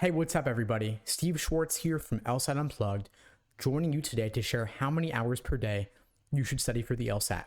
Hey, what's up everybody? Steve Schwartz here from LSAT Unplugged, joining you today to share how many hours per day you should study for the LSAT.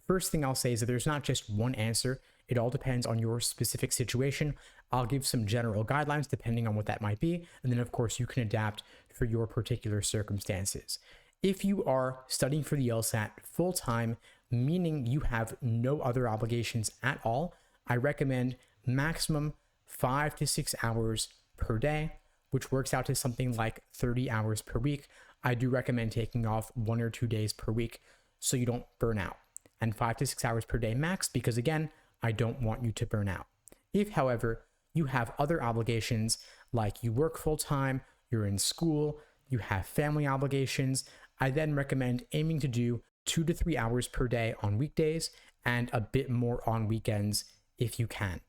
First thing I'll say is that there's not just one answer. It all depends on your specific situation. I'll give some general guidelines depending on what that might be, and then of course you can adapt for your particular circumstances. If you are studying for the LSAT full-time, meaning you have no other obligations at all, I recommend maximum 5 to 6 hours per day, which works out to something like 30 hours per week. I do recommend taking off 1 or 2 days per week so you don't burn out. And 5 to 6 hours per day max, because again, I don't want you to burn out. If, however, you have other obligations like you work full-time, you're in school, you have family obligations, I then recommend aiming to do 2 to 3 hours per day on weekdays and a bit more on weekends if you can.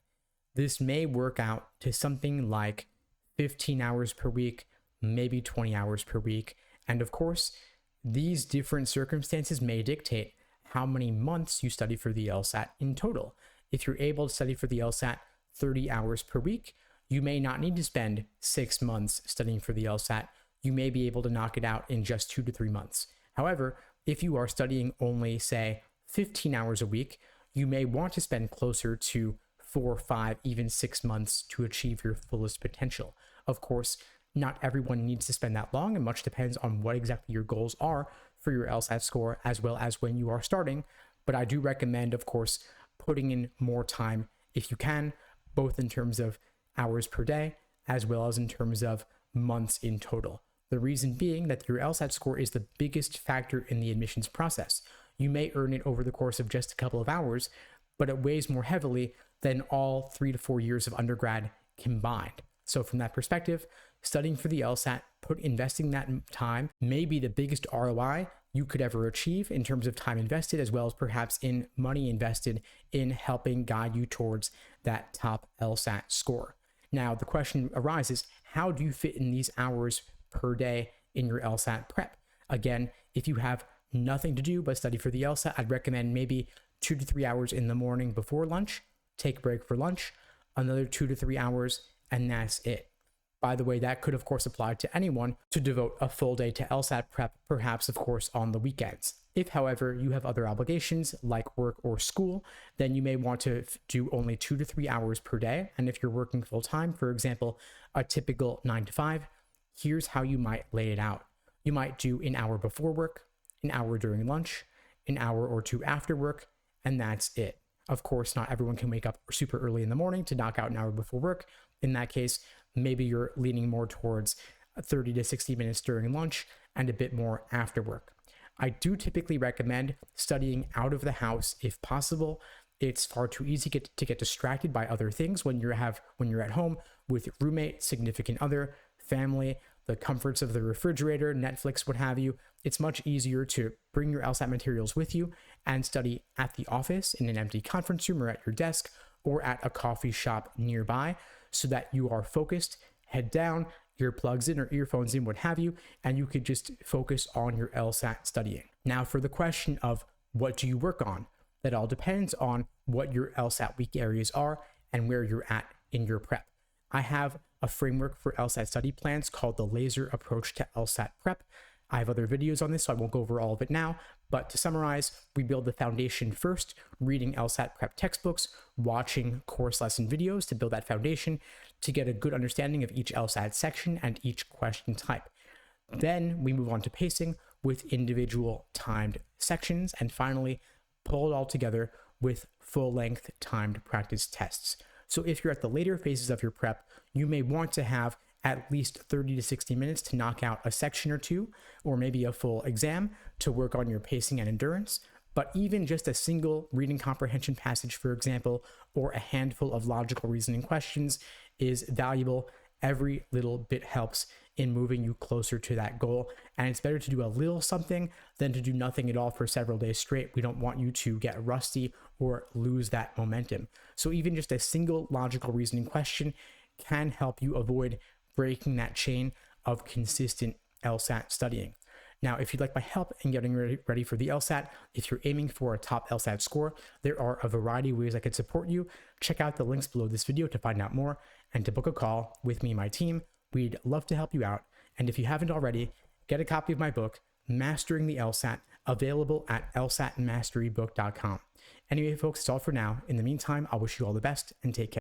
This may work out to something like 15 hours per week, maybe 20 hours per week. And of course, these different circumstances may dictate how many months you study for the LSAT in total. If you're able to study for the LSAT 30 hours per week, you may not need to spend 6 months studying for the LSAT. You may be able to knock it out in just 2 to 3 months. However, if you are studying only, say, 15 hours a week, you may want to spend closer to 4, 5, even 6 months to achieve your fullest potential. Of course, not everyone needs to spend that long, and much depends on what exactly your goals are for your LSAT score, as well as when you are starting. But I do recommend, of course, putting in more time if you can, both in terms of hours per day, as well as in terms of months in total. The reason being that your LSAT score is the biggest factor in the admissions process. You may earn it over the course of just a couple of hours, but it weighs more heavily than all 3 to 4 years of undergrad combined. So from that perspective, studying for the LSAT, investing that time may be the biggest ROI you could ever achieve in terms of time invested, as well as perhaps in money invested in helping guide you towards that top LSAT score. Now, the question arises, how do you fit in these hours per day in your LSAT prep? Again, if you have nothing to do but study for the LSAT, I'd recommend maybe 2 to 3 hours in the morning before lunch, take a break for lunch, another 2 to 3 hours, and that's it. By the way, that could of course apply to anyone to devote a full day to LSAT prep, perhaps of course on the weekends. If, however, you have other obligations like work or school, then you may want to do only 2 to 3 hours per day. And if you're working full time, for example, a typical 9 to 5, here's how you might lay it out. You might do an hour before work, an hour during lunch, an hour or 2 after work, and that's it. Of course, not everyone can wake up super early in the morning to knock out an hour before work. In that case, maybe you're leaning more towards 30 to 60 minutes during lunch and a bit more after work. I do typically recommend studying out of the house if possible. It's far too easy to get distracted by other things when you're at home with roommate, significant other, family, the comforts of the refrigerator, Netflix, what have you. It's much easier to bring your LSAT materials with you and study at the office in an empty conference room or at your desk or at a coffee shop nearby so that you are focused, head down, earplugs in or earphones in, what have you, and you could just focus on your LSAT studying. Now for the question of what do you work on? That all depends on what your LSAT weak areas are and where you're at in your prep. I have a framework for LSAT study plans called the Laser Approach to LSAT Prep. I have other videos on this, so I won't go over all of it now. But to summarize, we build the foundation first, reading LSAT prep textbooks, watching course lesson videos to build that foundation, to get a good understanding of each LSAT section and each question type. Then we move on to pacing with individual timed sections, and finally, pull it all together with full-length timed practice tests. So if you're at the later phases of your prep, you may want to have at least 30 to 60 minutes to knock out a section or two, or maybe a full exam to work on your pacing and endurance. But even just a single reading comprehension passage, for example, or a handful of logical reasoning questions is valuable. Every little bit helps in moving you closer to that goal. And it's better to do a little something than to do nothing at all for several days straight. We don't want you to get rusty or lose that momentum. So even just a single logical reasoning question can help you avoid breaking that chain of consistent LSAT studying. Now, if you'd like my help in getting ready for the LSAT, if you're aiming for a top LSAT score, there are a variety of ways I could support you. Check out the links below this video to find out more and to book a call with me and my team. We'd love to help you out. And if you haven't already, get a copy of my book, Mastering the LSAT, available at lsatmasterybook.com. Anyway, folks, it's all for now. In the meantime, I wish you all the best and take care.